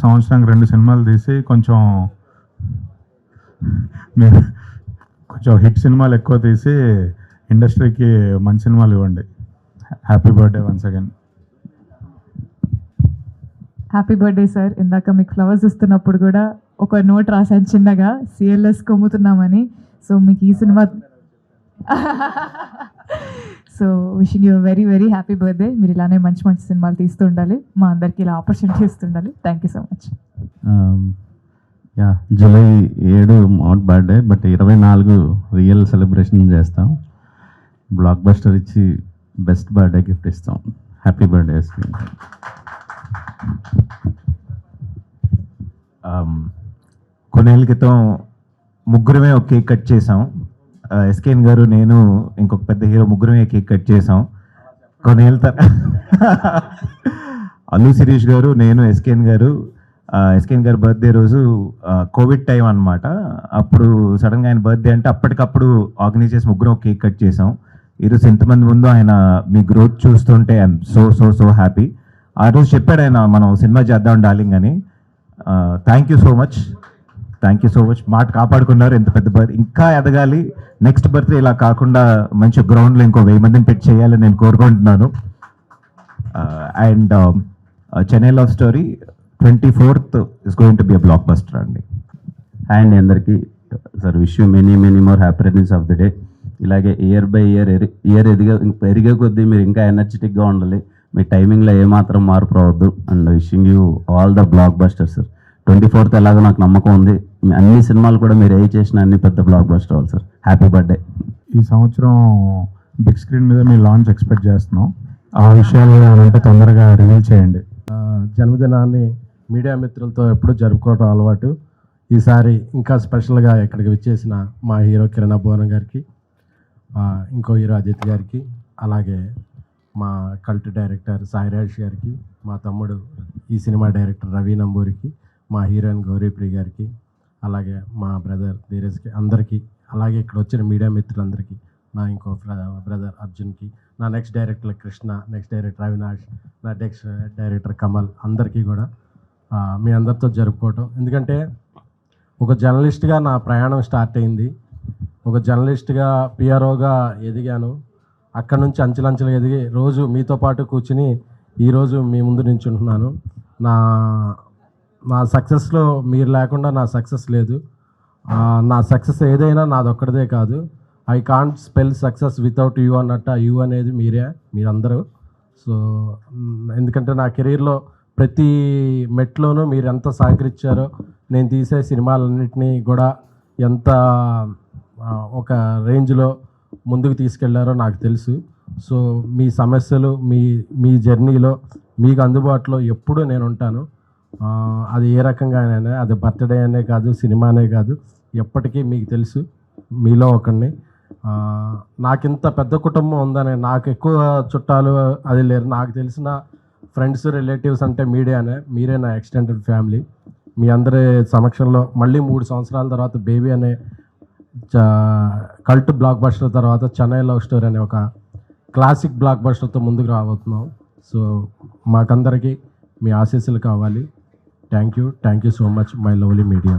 సంవత్సరానికి 2 సినిమాలు తీసి కొంచెం హిట్ సినిమాలు ఎక్కువ తీసి ఇండస్ట్రీకి మంచి సినిమాలు ఇవ్వండి. Happy birthday once again. Happy birthday sir. ఇందాక మీకు ఫ్లవర్స్ ఇస్తున్నప్పుడు కూడా ఒక నోట్ రాశాను చిన్నగా, సిఎల్ఎస్ కొమ్ముతున్నామని. సో మీకు ఈ cinema so wishing you very very happy birthday. మీరు ఇలానే మంచి మంచి సినిమాలు తీస్తూ ఉండాలి, మా అందరికీ ఇలా ఆపర్చునిటీ ఇస్తుండాలి. Thank you so much. July 7 మౌట్ బర్త్డే, బట్ 24 రియల్ సెలబ్రేషన్ చేస్తాం. బ్లాక్ బస్టర్ ఇచ్చి బెస్ట్ బర్త్డే గిఫ్ట్ ఇస్తాం. Happy birthday. కొన్నేళ్ళ క్రితం ముగ్గురమే ఒక కేక్ కట్ చేసాం. ఎస్కేన్ గారు, నేను, ఇంకొక పెద్ద హీరో ముగ్గురమే కేక్ కట్ చేసాం. కొన్నేళ్ళ అల్లు శిరీష్ గారు, నేను, ఎస్కేన్ గారు బర్త్డే రోజు కోవిడ్ టైం అనమాట. అప్పుడు సడన్గా ఆయన బర్త్డే అంటే అప్పటికప్పుడు ఆర్గనైజ్ చేసి ముగ్గురం ఒక కేక్ కట్ చేసాం. ఈరోజు ఇంతమంది ముందు ఆయన మీ గ్రోత్ చూస్తుంటే I'm so so so happy. ఆ రోజు చెప్పాడు ఆయన, మనం సినిమా చేద్దాం డార్లింగ్ అని. Thank you so much. మాట కాపాడుకున్నారు. ఎంత పెద్ద బర్త్ ఇంకా ఎదగాలి. నెక్స్ట్ బర్త్డే ఇలా కాకుండా మంచి గ్రౌండ్లో ఇంకో 1000 మందిని పెట్టి చేయాలని నేను కోరుకుంటున్నాను. And Chennai love story 24th is going to be a block buster అండి. అండ్ అందరికీ sir wish you many more happy returns of the day. ఇలాగే ఇయర్ బై ఇయర్ పెరిగే కొద్దీ మీరు ఇంకా ఎనర్జెటిక్గా ఉండాలి. మీ టైమింగ్లో ఏమాత్రం మార్పు రావద్దు. And wishing you all the black busters sir. 24th ఎలాగో నాకు నమ్మకం ఉంది, అన్ని సినిమాలు కూడా మీరు ఏ చేసిన అన్ని పెద్ద బ్లాక్ బస్టర్ అవ్వాలి సార్. Happy birthday. ఈ సంవత్సరం బిగ్ స్క్రీన్ మీద మీ లాంచ్ ఎక్స్పెక్ట్ చేస్తున్నాం. ఆ విషయాలు ఏమంటే తొందరగా రివీల్ చేయండి. జన్మదినాన్ని మీడియా మిత్రులతో ఎప్పుడూ జరుపుకోవడం అలవాటు. ఈసారి ఇంకా స్పెషల్గా ఇక్కడికి విచ్చేసిన మా హీరో కిరణ్ భువన్ గారికి, ఇంకో హీరో అజిత్ గారికి, అలాగే మా కల్ట్ డైరెక్టర్ సాయిరాజ్ గారికి, మా తమ్ముడు ఈ సినిమా డైరెక్టర్ రవి నంబూరికి, మా హీరోయిన్ గౌరీప్రియ గారికి, అలాగే మా బ్రదర్ ధీరజ్కి, అందరికీ, అలాగే ఇక్కడ వచ్చిన మీడియా మిత్రులందరికీ, నా ఇంకో బ్రదర్ అర్జున్కి, నా next director Krishna, next director Avinash, నా నెక్స్ట్ డైరెక్టర్ కమల్, అందరికీ కూడా మీ అందరితో జరుపుకోవటం. ఎందుకంటే ఒక జర్నలిస్ట్గా నా ప్రయాణం స్టార్ట్ అయింది. ఒక జర్నలిస్ట్గా పిఆర్ఓగా ఎదిగాను. అక్కడ నుంచి అంచెలంచెలుగా ఎదిగి రోజు మీతో పాటు కూర్చుని ఈరోజు మీ ముందు నించుంటున్నాను. నా సక్సెస్లో మీరు లేకుండా నా సక్సెస్ లేదు. నా సక్సెస్ ఏదైనా నాదొక్కడిదే కాదు. I can't spell success without you అన్నట్టు. యూ అనేది మీరందరూ. సో ఎందుకంటే నా కెరీర్లో ప్రతి మెట్లోనూ మీరు ఎంత సహకరించారో, నేను తీసే సినిమాలన్నింటినీ కూడా ఎంత ఒక రేంజ్లో ముందుకు తీసుకెళ్లారో నాకు తెలుసు. సో మీ సమస్యలు, మీ జర్నీలో మీకు అందుబాటులో ఎప్పుడూ నేను ఉంటాను. అది ఏ రకంగానైనా, అది బర్త్డే అనే కాదు, సినిమానే కాదు, ఎప్పటికీ మీకు తెలుసు మీలో ఒకడిని. నాకింత పెద్ద కుటుంబం ఉందని, నాకు ఎక్కువ చుట్టాలు అది లేరు. నాకు తెలిసిన ఫ్రెండ్స్, రిలేటివ్స్ అంటే మీరే నా ఎక్స్టెండెడ్ ఫ్యామిలీ. మీ అందరి సమక్షంలో మళ్ళీ 3 సంవత్సరాల తర్వాత బేబీ అనే కల్ట్ బ్లాక్ బస్టర్ తర్వాత చెన్నై లవ్ స్టోరీ అనే ఒక క్లాసిక్ బ్లాక్ బస్టర్తో ముందుకు రాబోతున్నాం. సో మాకందరికీ మీ ఆశీస్సులు కావాలి. Thank you so much my lovely media.